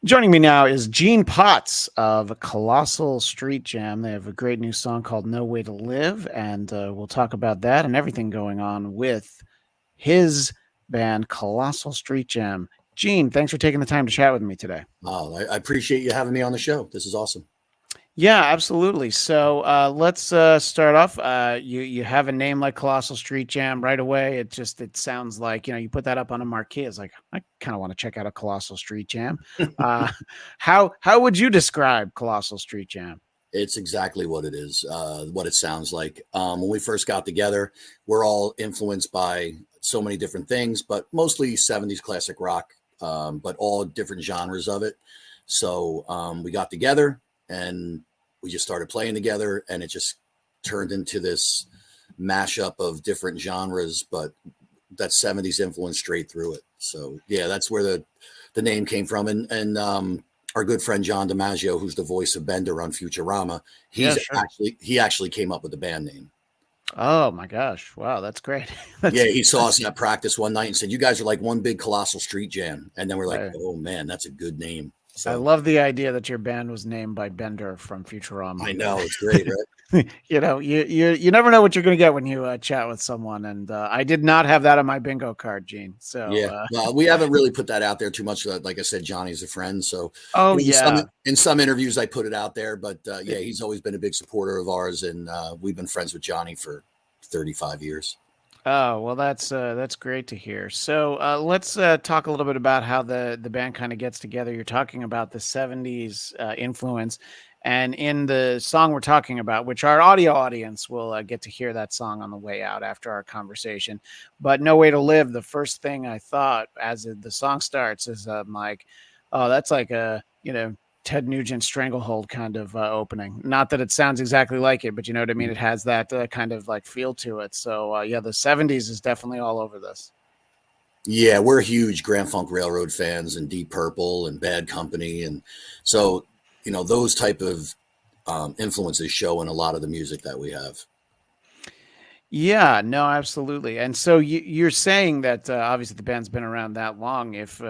Joining me now is Gene Potts of Colossal Street Jam. They have a great new song called No Way to Live, and we'll talk about that and everything going on with his band, Colossal Street Jam. Gene, thanks for taking the time to chat with me today. Oh, I appreciate you having me on the show. This is awesome. Yeah, absolutely. So let's start off. You have a name like Colossal Street Jam right away. It sounds like you put that up on a marquee. It's like I kind of want to check out a Colossal Street Jam. Uh, how would you describe Colossal Street Jam? It's exactly what it is, what it sounds like. When we first got together, we're all influenced by so many different things, but mostly 70s classic rock, but all different genres of it. So we got together and we just started playing together, and it just turned into this mashup of different genres, but that 70s influence straight through it. So yeah, that's where the name came from. And our good friend John DiMaggio, who's the voice of Bender on Futurama, he actually came up with the band name. Oh my gosh. Wow, that's great. Yeah, he saw us at practice one night and said, "You guys are like one big Colossal Street Jam." And then we're like, "Oh man, that's a good name." So, I love the idea that your band was named by Bender from Futurama. I know, it's great, right? You never know what you're going to get when you chat with someone, and I did not have that on my bingo card, Gene. So yeah, well, we haven't really put that out there too much. Like I said, Johnny's a friend, so in some interviews I put it out there, but yeah, he's always been a big supporter of ours, and we've been friends with Johnny for 35 years. Oh, well, that's great to hear. So let's talk a little bit about how the band kind of gets together. You're talking about the 70s influence, and in the song we're talking about, which our audio audience will get to hear that song on the way out after our conversation. But No Way to Live, the first thing I thought as the song starts is like, oh, that's like a, Ted Nugent Stranglehold kind of opening. Not that it sounds exactly like it, but you know what I mean? It has that kind of like feel to it. So yeah, the 70s is definitely all over this. Yeah, we're huge Grand Funk Railroad fans and Deep Purple and Bad Company. And so, those type of influences show in a lot of the music that we have. Yeah, no, absolutely. And so you're saying that obviously the band's been around that long. If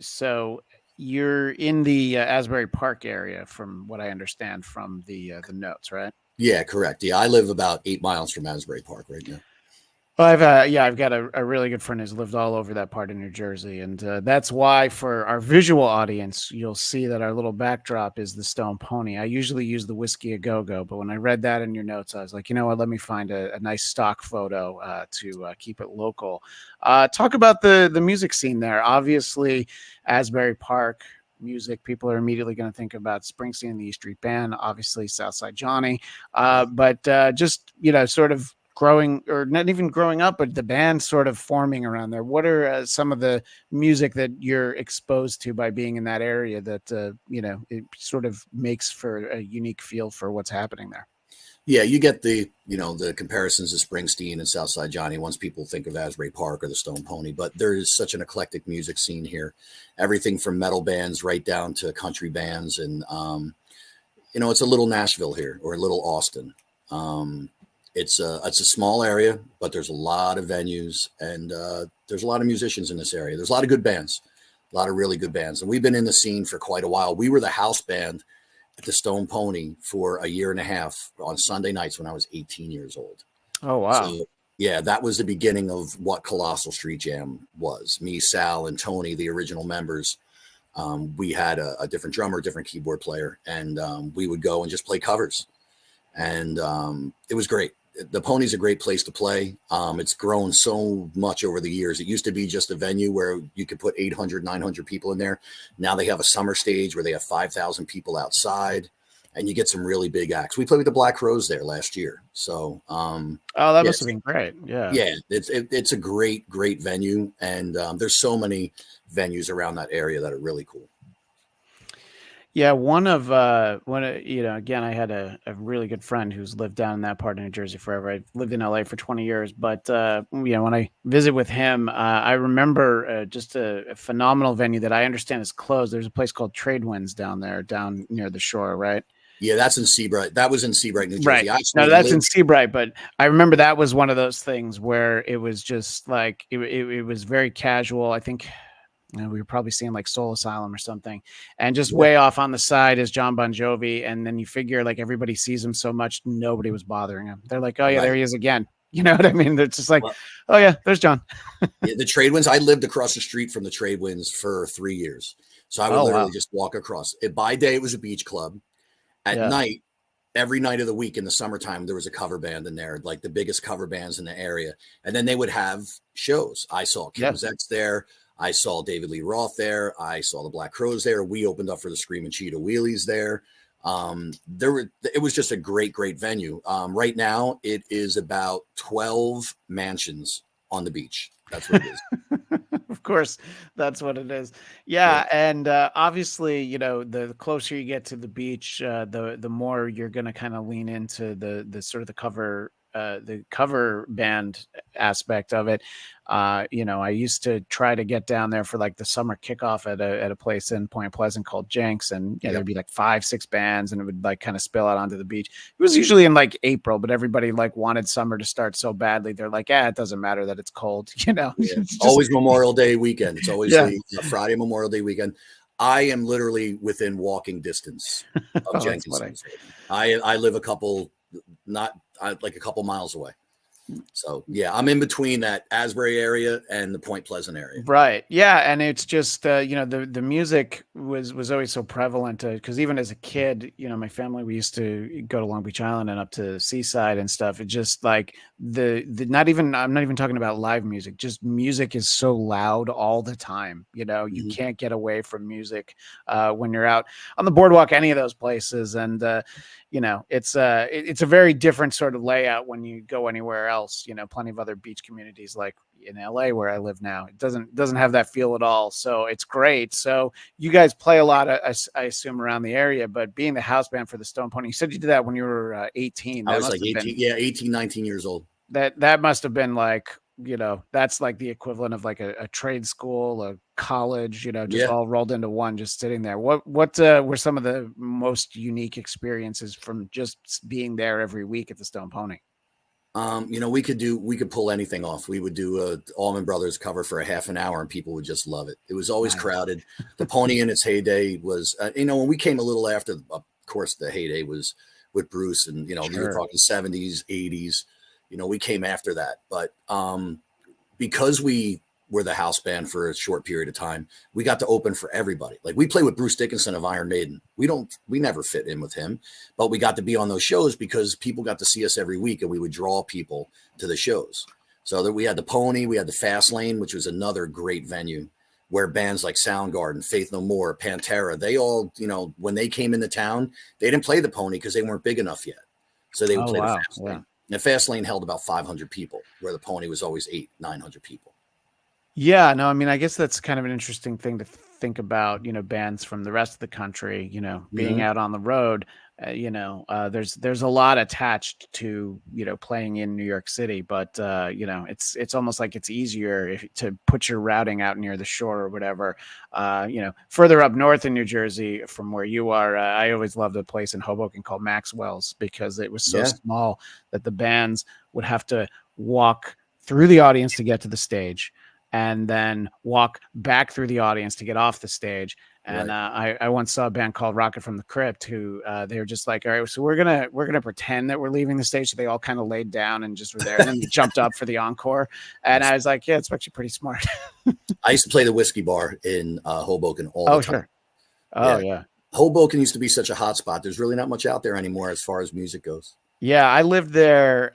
so, you're in the Asbury Park area, from what I understand from the notes, right? Yeah, correct. Yeah, I live about 8 miles from Asbury Park right now. Well, I've got a really good friend who's lived all over that part of New Jersey, and that's why for our visual audience, you'll see that our little backdrop is the Stone Pony. I usually use the Whiskey A Go Go, but when I read that in your notes, I was like, you know what? Let me find a nice stock photo to keep it local. Talk about the music scene there. Obviously, Asbury Park music, people are immediately going to think about Springsteen and the E Street Band, obviously Southside Johnny, but just sort of growing, or not even growing up, but the band sort of forming around there. What are some of the music that you're exposed to by being in that area that it sort of makes for a unique feel for what's happening there? Yeah, you get the comparisons of Springsteen and Southside Johnny once people think of Asbury Park or the Stone Pony, but there is such an eclectic music scene here. Everything from metal bands right down to country bands, and it's a little Nashville here, or a little Austin. It's a small area, but there's a lot of venues, and there's a lot of musicians in this area. There's a lot of good bands, a lot of really good bands. And we've been in the scene for quite a while. We were the house band at the Stone Pony for a year and a half on Sunday nights when I was 18 years old. Oh, wow. So, yeah, that was the beginning of what Colossal Street Jam was. Me, Sal, and Tony, the original members. We had a different drummer, different keyboard player, and we would go and just play covers. And it was great. The Pony's a great place to play. It's grown so much over the years. It used to be just a venue where you could put 800, 900 people in there. Now they have a summer stage where they have 5,000 people outside, and you get some really big acts. We played with the Black Crowes there last year. So, that must have been great. Yeah. Yeah. It's a great venue. And there's so many venues around that area that are really cool. Yeah, again, I had a really good friend who's lived down in that part of New Jersey forever. I've lived in LA for 20 years, but when I visit with him, I remember just a phenomenal venue that I understand is closed. There's a place called Trade Winds down there, down near the shore, right? Yeah, that's in Seabright. That was in Seabright, New Jersey. Right. No, that's in Seabright, but I remember that was one of those things where it was just like it was very casual. I think We were probably seeing like Soul Asylum or something, and just Yeah, way off on the side is John Bon Jovi. And then you figure like everybody sees him so much, nobody was bothering him. They're like, oh yeah, there right. he is again. You know what I mean? They're just like, Well, oh yeah, there's John. yeah, the trade winds. I lived across the street from the trade winds for 3 years, so I would Oh literally wow, just walk across. It by day, it was a beach club. At yeah, night, every night of the week in the summertime, there was a cover band in there, like the biggest cover bands in the area. And then they would have shows. I saw yeah. Kimzet's there. I saw David Lee Roth there. I saw the Black Crowes there. We opened up for the Screaming Cheetah Wheelies there. It was just a great, great venue. Right now, it is about 12 mansions on the beach. That's what it is. Of course, that's what it is. Yeah. Yeah, and obviously, you know, the closer you get to the beach, the more you're going to kind of lean into the sort of the cover band aspect of it. You know, I used to try to get down there for like the summer kickoff at a place in Point Pleasant called Jenks, and yeah, Yeah. there'd be like 5, 6 bands, and it would like kind of spill out onto the beach. It was usually in like April, but everybody like wanted summer to start so badly. They're like, yeah, it doesn't matter that it's cold, you know. Yeah. It's just Always Memorial Day weekend. It's always yeah. the Friday Memorial Day weekend. I am literally within walking distance of Oh, that's funny. Jenkinson's. I live like a couple miles away. So yeah, I'm in between that Asbury area and the Point Pleasant area. Right. Yeah, and it's just you know, the music was always so prevalent because even as a kid, you know, my family, we used to go to Long Beach Island and up to Seaside and stuff. It just like the not even I'm not even talking about live music. Just music is so loud all the time. You know, you Mhm. can't get away from music when you're out on the boardwalk, any of those places, and you know, it's a very different sort of layout when you go anywhere else. You know, plenty of other beach communities like in LA where I live now. It doesn't have that feel at all. So it's great. So you guys play a lot, I assume, around the area. But being the house band for the Stone Pony, you said you did that when you were 18. I That was must like have been 18, yeah, 18, 19 years old. that must have been like, you know, that's like the equivalent of like a trade school, a college, you know, just Yeah. all rolled into one, just sitting there. What were some of the most unique experiences from just being there every week at the Stone Pony? We could pull anything off. We would do a Allman Brothers cover for a half an hour and people would just love it. It was always Nice. crowded. The Pony in its heyday was, when we came a little after, of course, the heyday was with Bruce and, you're Sure. talking 70s, 80s, we came after that. But because we were the house band for a short period of time, we got to open for everybody. Like we play with Bruce Dickinson of Iron Maiden. We never fit in with him, but we got to be on those shows because people got to see us every week and we would draw people to the shows. So that we had the Pony, we had the Fast Lane, which was another great venue where bands like Soundgarden, Faith No More, Pantera, they all, when they came into town, they didn't play the Pony because they weren't big enough yet. So they would Oh play the wow. Fast Yeah. Lane. And the Fast Lane held about 500 people, where the Pony was always 800-900 people. Yeah, no, I mean, I guess that's kind of an interesting thing to think about, you know, bands from the rest of the country, you know, being Mm-hmm. out on the road, there's a lot attached to, you know, playing in New York City, but it's almost like it's easier to put your routing out near the shore or whatever. Further up north in New Jersey from where you are, I always loved a place in Hoboken called Maxwell's because it was so Yeah. small that the bands would have to walk through the audience to get to the stage and then walk back through the audience to get off the stage. And Right. I once saw a band called Rocket from the Crypt who they were just like, all right, so we're gonna pretend that we're leaving the stage. So they all kind of laid down and just were there, and then they jumped up for the encore. And I was like, yeah, it's actually pretty smart. I used to play the whiskey bar in Hoboken all the Oh time. sure. Oh Yeah. yeah. Hoboken used to be such a hot spot. There's really not much out there anymore as far as music goes. Yeah, I lived there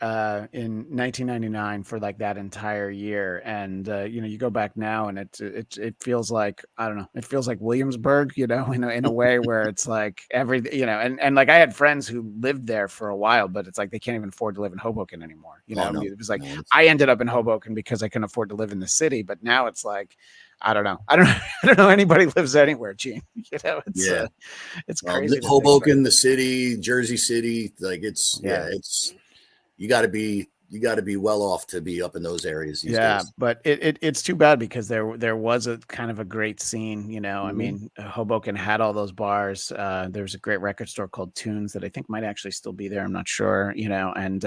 in 1999 for like that entire year, and you go back now, and it feels like I don't know, it feels like Williamsburg, you know, in a way where it's like and like I had friends who lived there for a while, but it's like they can't even afford to live in Hoboken anymore. You know, Oh, no. it was like No. I ended up in Hoboken because I couldn't afford to live in the city, but now it's like I don't know, I don't know anybody lives anywhere, Gene. You know, Yeah. it's Well, crazy to think about. Hoboken, the city, Jersey City, like it's Yeah. you got to be you got to be well off to be up in those areas these Yeah, days. but it's too bad because there was a kind of a great scene, you know. I Hmm. mean, Hoboken had all those bars. There was a great record store called Tunes that I think might actually still be there. I'm not sure, you know. And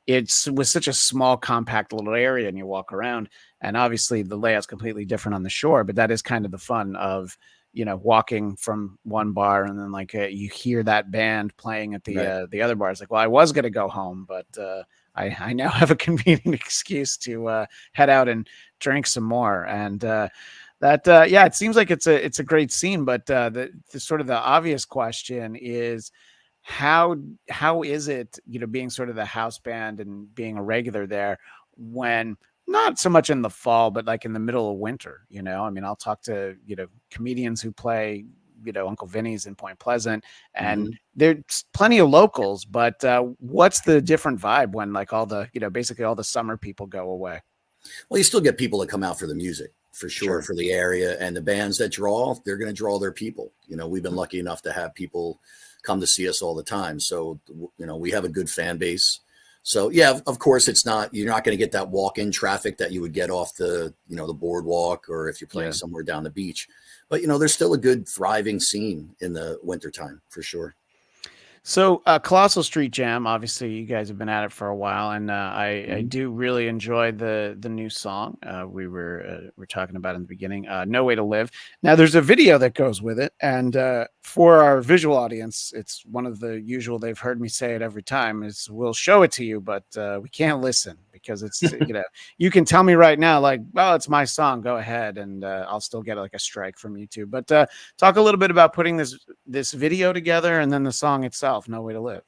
it's was such a small, compact little area, and you walk around, and obviously the layout's completely different on the shore. But that is kind of the fun of walking from one bar and then like you hear that band playing at Right. the other bar. It's like, well, I was gonna go home, but I now have a convenient excuse to head out and drink some more. And yeah, it seems like it's a great scene, but the sort of the obvious question is how how is it, being sort of the house band and being a regular there when not so much in the fall, but like in the middle of winter, I mean, I'll talk to, comedians who play, Uncle Vinny's in Point Pleasant, and Hmm. there's plenty of locals, but what's the different vibe when like all the, basically all the summer people go away? Well, you still get people that come out for the music for sure, Sure. for the area, and the bands that draw, they're going to draw their people. We've been lucky enough to have people come to see us all the time. So, we have a good fan base. So yeah, of course you're not going to get that walk-in traffic that you would get off the boardwalk, or if you're playing Yeah. somewhere down the beach. But there's still a good thriving scene in the wintertime for sure. So, Colossal Street Jam. Obviously, you guys have been at it for a while, and I Mhm. do really enjoy the new song. We're talking about in the beginning. No Way to Live. Now, there's a video that goes with it, and for our visual audience, it's one of the usual. They've heard me say it every time. Is we'll show it to you, but we can't listen because it's you can tell me right now, like, well, it's my song. Go ahead, and I'll still get like a strike from YouTube. But talk a little bit about putting this video together and then the song itself, No Way to Live.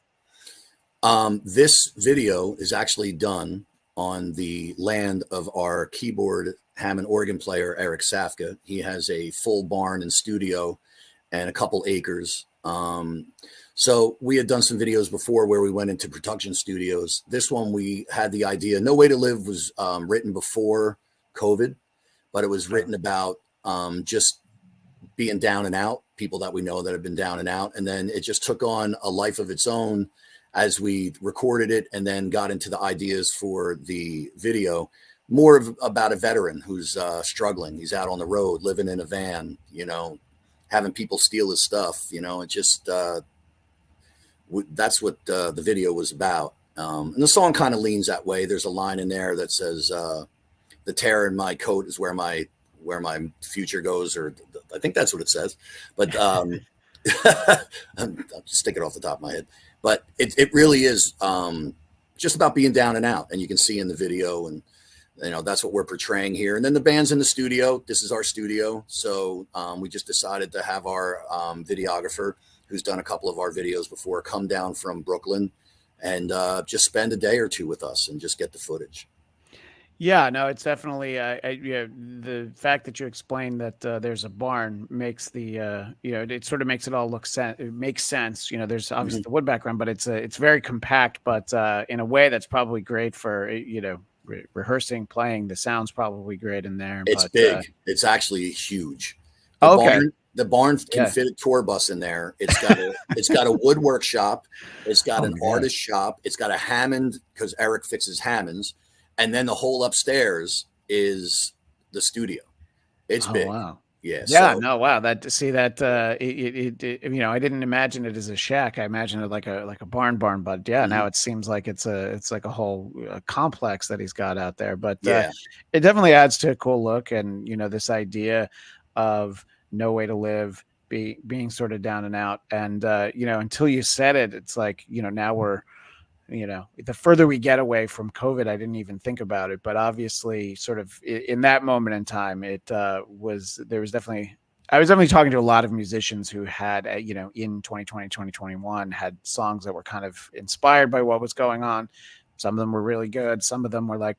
This video is actually done on the land of our keyboard Hammond organ player, Eric Safka. He has a full barn and studio and a couple acres. So we had done some videos before where we went into production studios. This one, we had the idea. No Way to Live was written before COVID, but it was Oh, written about just being down and out, people that we know that have been down and out. And then it just took on a life of its own as we recorded it and then got into the ideas for the video. More of about a veteran who's struggling. He's out on the road, living in a van, having people steal his stuff. It just that's what the video was about. And the song kind of leans that way. There's a line in there that says, "The tear in my coat is where my future goes," or I think that's what it says. But I'm just sticking off the top of my head. But it really is just about being down and out, and you can see in the video, and that's what we're portraying here. And then the band's in the studio. This is our studio, so we just decided to have our videographer, who's done a couple of our videos before, come down from Brooklyn and just spend a day or two with us and just get the footage. yeah, no, it's definitely yeah, the fact that you explained that there's a barn makes the it sort of makes it all it makes sense. There's obviously Mhm. the wood background, but it's very compact, but in a way that's probably great for rehearsing, playing. The sound's probably great in there, It's but big. It's actually huge. The oh, okay, barn can yeah. fit a tour bus in there. It's got a woodwork shop. It's got Oh an my god. artist shop. It's got a Hammond because Eric fixes Hammonds, and then the whole upstairs is the studio. It's Oh big. wow. Yeah. Yeah, So no, wow. That see that I didn't imagine it as a shack. I imagined it like a barn, but yeah, now mhm. it seems like it's like a whole complex that he's got out there. But Yeah. it definitely adds to a cool look, and this idea of no way to live, being sort of down and out, and until you said it, it's like now we're the further we get away from COVID, I didn't even think about it, but obviously sort of in that moment in time, I was definitely talking to a lot of musicians who had, in 2020, 2021 had songs that were kind of inspired by what was going on. Some of them were really good. Some of them were like,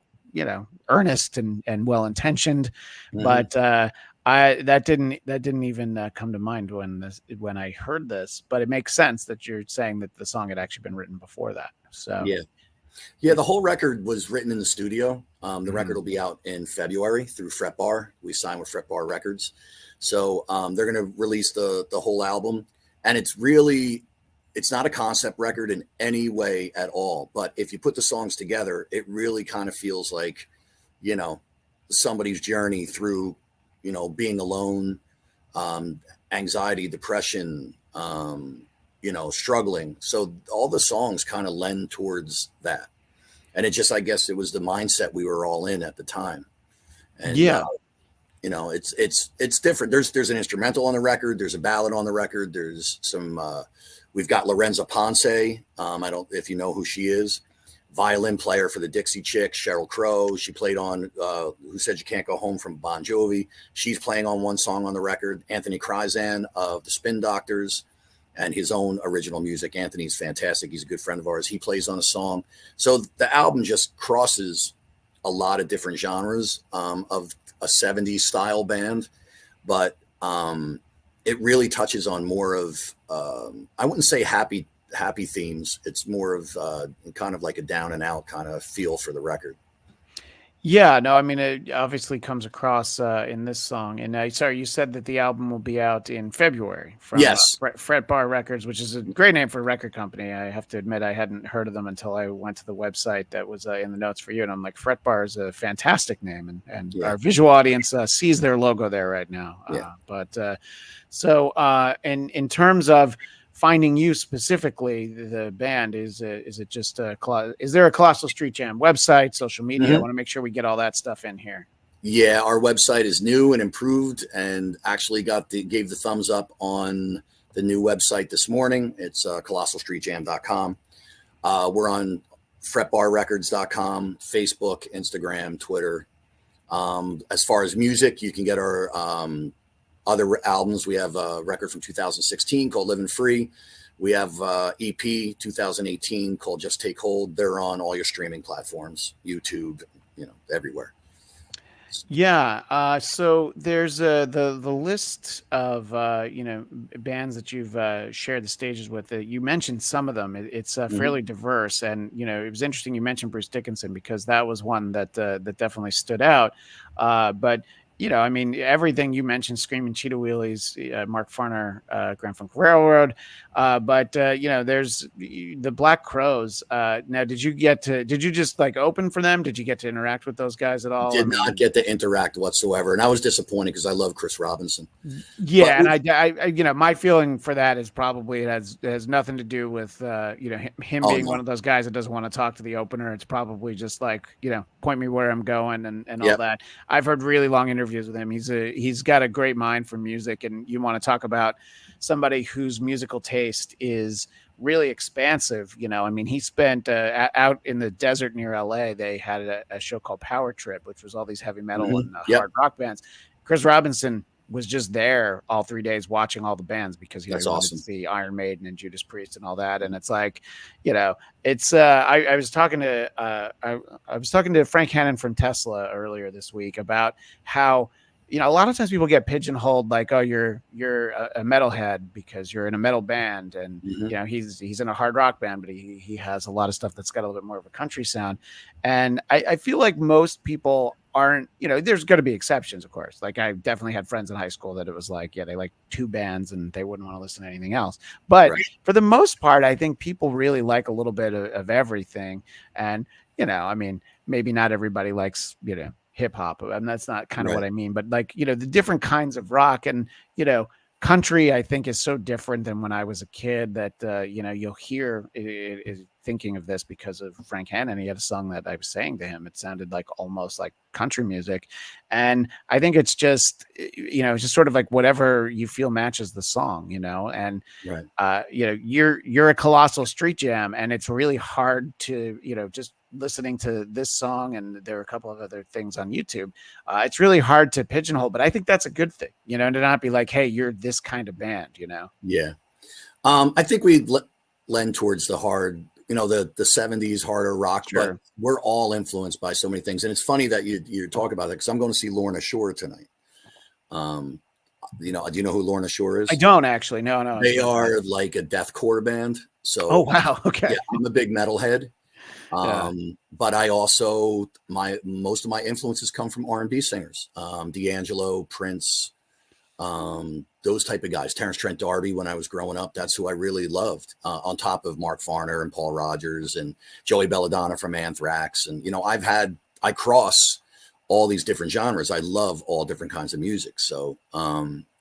earnest and well-intentioned, Mhm. but, that didn't even come to mind when I heard this, but it makes sense that you're saying that the song had actually been written before that. So, Yeah. Yeah, the whole record was written in the studio. The record mhm. will be out in February through Fret Bar. We signed with Fret Bar Records, so they're going to release the whole album, and it's really it's not a concept record in any way at all. But if you put the songs together, it really kind of feels like, you know, somebody's journey through, you know, being alone, anxiety, depression, you know, struggling. So all the songs kind of lend towards that. And it just, I guess it was the mindset we were all in at the time. And, Yeah. you know, it's different. There's an instrumental on the record. There's a ballad on the record. There's some, we've got Lorenza Ponce. I don't, if you know who she is, violin player for the Dixie Chicks, Sheryl Crow. She played on, Who Said You Can't Go Home from Bon Jovi. She's playing on one song on the record. Anthony Kryzan of the Spin Doctors and his own original music. Anthony's fantastic. He's a good friend of ours. He plays on a song. So the album just crosses a lot of different genres of a 70s style band, but it really touches on more of, I wouldn't say happy themes. It's more of kind of like a down and out kind of feel for the record. Yeah, no, I mean, it obviously comes across in this song. And sorry, you said that the album will be out in February from Yes. Fret Bar Records, which is a great name for a record company. I have to admit, I hadn't heard of them until I went to the website that was in the notes for you. And I'm like, Fret Bar is a fantastic name. And Yeah. our visual audience sees their logo there right now. Yeah. And in terms of finding you specifically, the band, is it just is there a Colossal Street Jam website, social media? Mm-hmm. I want to make sure we get all that stuff in here. Yeah, our website is new and improved, and actually gave the thumbs up on the new website this morning. It's colossalstreetjam.com. We're on fretbarrecords.com, Facebook, Instagram, Twitter. As far as music, you can get our other albums. We have a record from 2016 called Living Free. We have EP 2018 called Just Take Hold. They're on all your streaming platforms, YouTube, you know, everywhere. Yeah. So there's the list of bands that you've shared the stages with. You mentioned some of them. It's fairly diverse, and it was interesting you mentioned Bruce Dickinson, because that was one that definitely stood out. But I mean, everything you mentioned, Screaming Cheetah Wheelies, Mark Farner, Grand Funk Railroad. But there's the Black Crows. Now, did you just like open for them? Did you get to interact with those guys at all? Did not get to interact whatsoever. And I was disappointed because I love Chris Robinson. Yeah. But I my feeling for that is probably it has nothing to do with, him being one of those guys that doesn't want to talk to the opener. It's probably just like, point me where I'm going and all that. I've heard really long interviews with him. He's got a great mind for music, and you want to talk about somebody whose musical taste is really expansive. I mean, he spent out in the desert near LA. They had a show called Power Trip, which was all these heavy metal and hard rock bands. Chris Robinson was just there all 3 days watching all the bands because he wanted to see Iron Maiden and Judas Priest and all that. And it's like, it's I was talking to I was talking to Frank Hannon from Tesla earlier this week about how a lot of times people get pigeonholed like, oh, you're a metalhead because you're in a metal band, and he's in a hard rock band, but he has a lot of stuff that's got a little bit more of a country sound. And I feel like most people aren't, there's going to be exceptions, of course. Like, I definitely had friends in high school that it was like, they like two bands and they wouldn't want to listen to anything else. But for the most part, I think people really like a little bit of everything. And, I mean, maybe not everybody likes, hip hop. And that's not kind of what I mean, but like, the different kinds of rock and, country, I think, is so different than when I was a kid that, you'll hear thinking of this because of Frank Hannon. He had a song that I was saying to him. It sounded like almost like country music. And I think it's just, it's just sort of like whatever you feel matches the song, and, you're a Colossal Street Jam, and it's really hard to, just listening to this song, and there are a couple of other things on YouTube. It's really hard to pigeonhole, but I think that's a good thing, to not be like, hey, you're this kind of band, Yeah. I think we lend towards the hard, the 70s harder rock, but we're all influenced by so many things. And it's funny that you talk about that, because I'm going to see Lorna Shore tonight. Do you know who Lorna Shore is? I don't actually. No. They are like a deathcore band. So, oh wow, okay. Yeah, I'm a big metalhead. But I also, most of my influences come from R&B singers, D'Angelo, Prince, Those type of guys. Terrence Trent D'Arby, when I was growing up, that's who I really loved. On top of Mark Farner and Paul Rogers and Joey Belladonna from Anthrax, and I cross all these different genres. I love all different kinds of music. So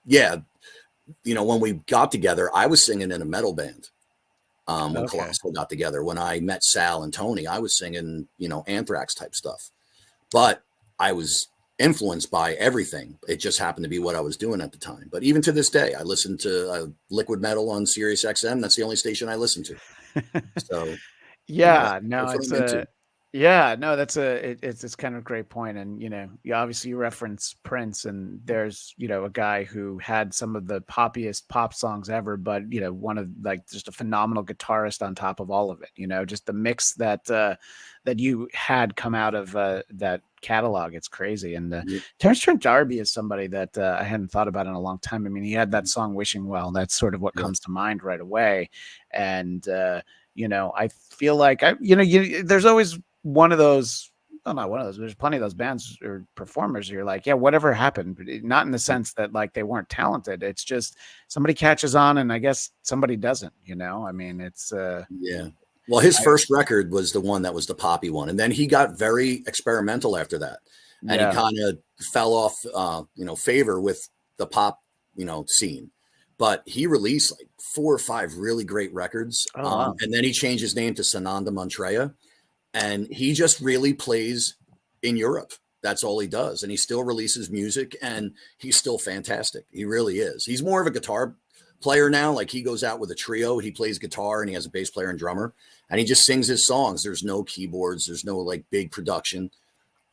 yeah, when we got together, I was singing in a metal band. When Colossal got together, when I met Sal and Tony, I was singing, Anthrax type stuff, but I was influenced by everything. It just happened to be what I was doing at the time. But even to this day, I listen to liquid metal on Sirius XM. That's the only station I listen to. So yeah, that's no, what it's I'm into. yeah, no, it's kind of a great point. And, you reference Prince, and there's, a guy who had some of the poppiest pop songs ever, but, one of like just a phenomenal guitarist on top of all of it, just the mix that you had come out of that catalog. It's crazy. And Yeah. Terrence Trent D'Arby is somebody that I hadn't thought about in a long time. I mean, he had that song Wishing Well. That's sort of what Yeah. comes to mind right away. And, I feel like there's always one of those. Oh, not one of those. There's plenty of those bands or performers. You're like, yeah, whatever happened, but not in the sense that like they weren't talented. It's just somebody catches on, and I guess somebody doesn't. I mean, it's Yeah. Well, his first record was the one that was the poppy one, and then he got very experimental after that, and he kind of fell off, favor with the pop, scene. But he released like 4 or 5 really great records, wow. And then he changed his name to Sananda Maitreya, and he just really plays in Europe. That's all he does, and he still releases music, and he's still fantastic. He really is. He's more of a guitar player now. Like, he goes out with a trio, he plays guitar, and he has a bass player and drummer, and he just sings his songs. There's no keyboards, there's no like big production.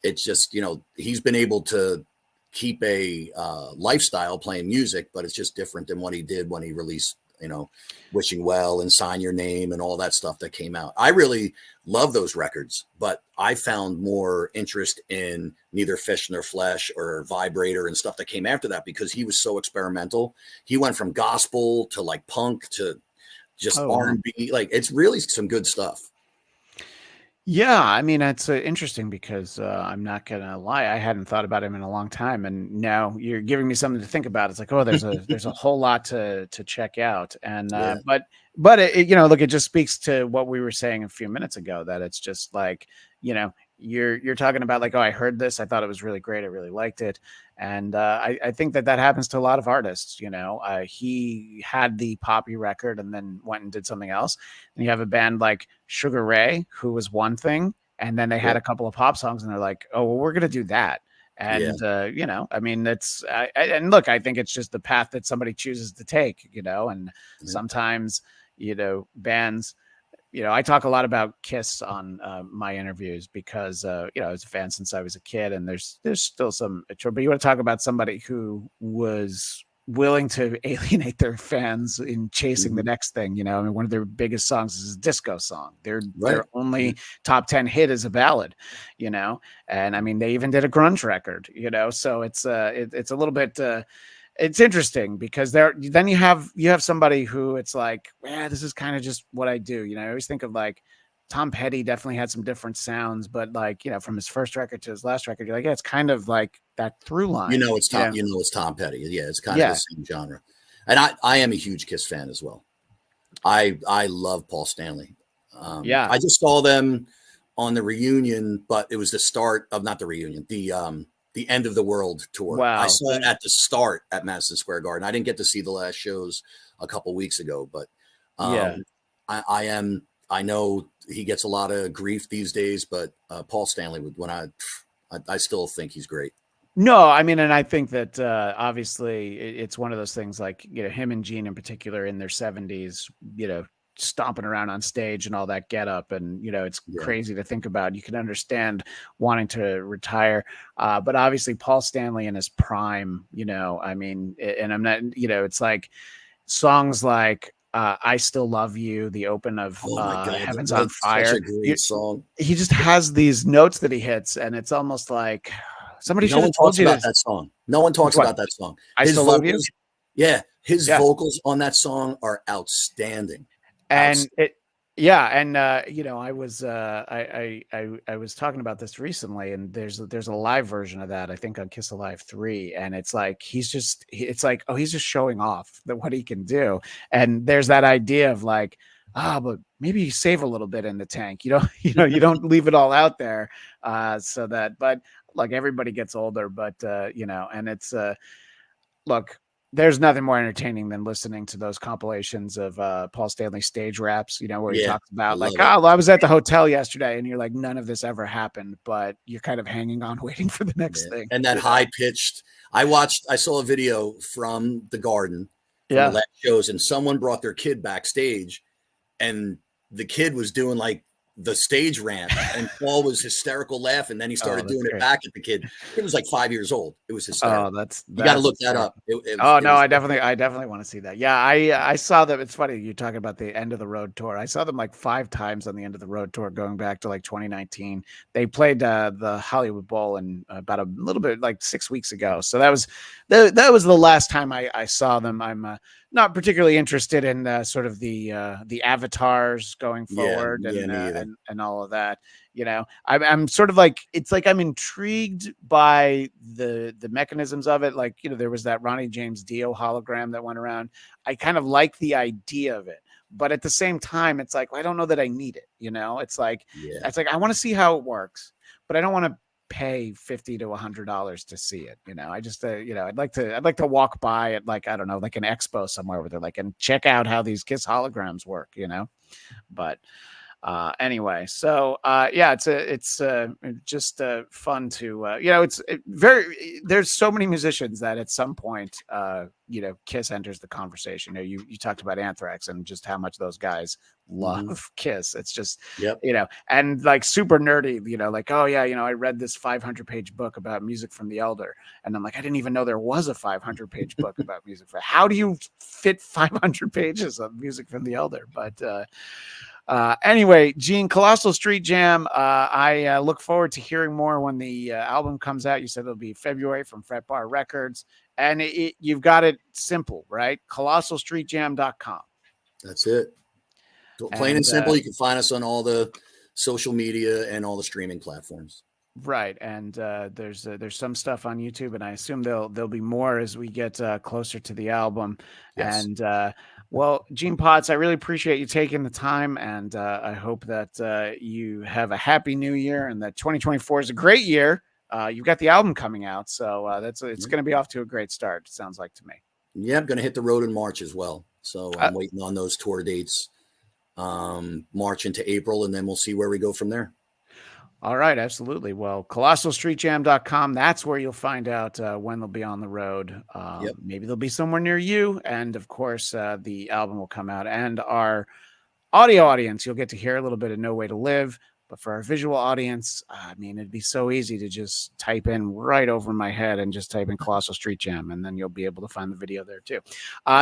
It's just, he's been able to keep a lifestyle playing music, but it's just different than what he did when he released, Wishing Well and Sign Your Name and all that stuff that came out. I really love those records, but I found more interest in Neither Fish Nor Flesh or Vibrator and stuff that came after that, because he was so experimental. He went from gospel to like punk to just R&B. Like, it's really some good stuff. Yeah, I mean, it's interesting because I'm not gonna lie, I hadn't thought about him in a long time, and now you're giving me something to think about. It's like, oh, there's a whole lot to check out, and Yeah. but look, it just speaks to what we were saying a few minutes ago, that it's just like, you're talking about like, oh, I heard this, I thought it was really great, I really liked it, and I think that happens to a lot of artists. He had the poppy record and then went and did something else, and you have a band like Sugar Ray, who was one thing, and then they had a couple of pop songs, and they're like, oh, well, we're gonna do that. And I mean, that's and look, I think it's just the path that somebody chooses to take, and sometimes bands. I talk a lot about Kiss on my interviews because, I was a fan since I was a kid, and there's still some, but you want to talk about somebody who was willing to alienate their fans in chasing the next thing. I mean, one of their biggest songs is a disco song. Their only top 10 hit is a ballad, and I mean, they even did a grunge record, so it's a little bit, it's interesting because then you have somebody who it's like, yeah, this is kind of just what I do. I always think of like Tom Petty definitely had some different sounds, but like, from his first record to his last record, you're like, yeah, it's kind of like that through line. It's Tom Petty. Yeah, it's kind of the same genre. And I am a huge Kiss fan as well. I love Paul Stanley. I just saw them on the reunion, but it was the start of, not the reunion, the End of the World tour. Wow. I saw it at the start at Madison Square Garden. I didn't get to see the last shows a couple weeks ago, but I know he gets a lot of grief these days, but Paul Stanley, I still think he's great. No, I mean, and I think that obviously it's one of those things like, him and Gene in particular in their 70s, stomping around on stage and all that get up, and it's crazy to think about. You can understand wanting to retire, but obviously Paul Stanley in his prime, I mean, and I'm not, it's like songs like I Still Love You, the open of Heaven's on Fire. Such a great song. He just has these notes that he hits, and it's almost like somebody should have told you about that song. No one talks about that song. I Still Love You. Yeah, his vocals on that song are outstanding. And Yeah, and I was talking about this recently, and there's a live version of that I think on Kiss Alive 3, and it's like it's like, oh, he's just showing off that what he can do, and there's that idea of like, but maybe you save a little bit in the tank, you don't leave it all out there, so that, but like everybody gets older, but and it's look, there's nothing more entertaining than listening to those compilations of Paul Stanley stage raps, where he Yeah, talks I about like, love it. oh, I was at the hotel yesterday, and you're like, none of this ever happened, but you're kind of hanging on, waiting for the next Yeah. thing. And that high pitched. I saw a video from the Garden from the Yeah. last shows, and someone brought their kid backstage, and the kid was doing like the stage rant, and Paul was hysterical laughing. Then he Oh, started that's doing it great. back at the kid. It was like 5 years old. It was Oh, hysterical. You got to that's look that up. hysterical. It was Oh it no, was I definitely want to see that. Yeah, I saw them. It's funny you're talking about the end of the road tour. I saw them like 5 times on the end of the road tour, going back to like 2019. They played the Hollywood Bowl in about a little bit like 6 weeks ago. So that was the last time I saw them. I'm not particularly interested in sort of the avatars going yeah, forward yeah, and me either. and all of that. I'm sort of like, it's like I'm intrigued by the mechanisms of it. Like, there was that Ronnie James Dio hologram that went around. I kind of like the idea of it, but at the same time, it's like, well, I don't know that I need it. Yeah. It's like I want to see how it works, but I don't want to pay $50 to $100 to see it. I just I'd like to walk by at, like, I don't know, like an expo somewhere where they're like, and check out how these Kiss holograms work. But anyway, so yeah, it's just fun to there's so many musicians that at some point Kiss enters the conversation. You talked about Anthrax and just how much those guys love Mm-hmm. Kiss. It's just, Yep. and like super nerdy, like, oh yeah, I read this 500-page book about music from the Elder, and I'm like, I didn't even know there was a 500-page book about music. How do you fit 500 pages of music from the Elder? But anyway, Gene, Colossal Street Jam. I look forward to hearing more when the album comes out. You said it'll be February from Fret Bar Records, and you've got it simple, right? ColossalStreetJam.com. That's it. Plain and And simple. You can find us on all the social media and all the streaming platforms. right, and there's some stuff on YouTube, and I assume there'll be more as we get closer to the album. Yes. And well, Gene Potts, I really appreciate you taking the time, and I hope that you have a happy new year and that 2024 is a great year. You've got the album coming out, so it's going to be off to a great start. It sounds like to me. Yeah, I'm going to hit the road in March as well. So I'm waiting on those tour dates, March into April, and then we'll see where we go from there. All right, absolutely. Well, ColossalStreetJam.com, that's where you'll find out when they'll be on the road. Yep. Maybe they'll be somewhere near you. And of course, the album will come out. And our audio audience, you'll get to hear a little bit of No Way to Live. But for our visual audience, I mean, it'd be so easy to just type in right over my head and just type in Colossal Street Jam, and then you'll be able to find the video there too.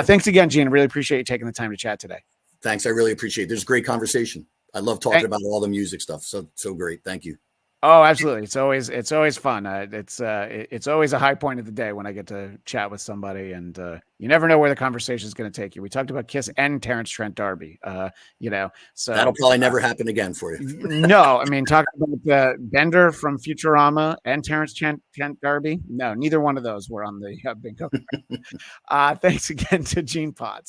Thanks again, Gene. Really appreciate you taking the time to chat today. Thanks. I really appreciate it. There's a great conversation. I love talking about all the music stuff. So great. Thank you. Oh, absolutely. It's always fun. It's always a high point of the day when I get to chat with somebody, and you never know where the conversation is going to take you. We talked about Kiss and Terrence Trent D'Arby, so That'll probably never happen again for you. No, I mean, talking about Bender from Futurama and Terrence Trent D'Arby. No, neither one of those were on the bingo card. Thanks again to Gene Potts.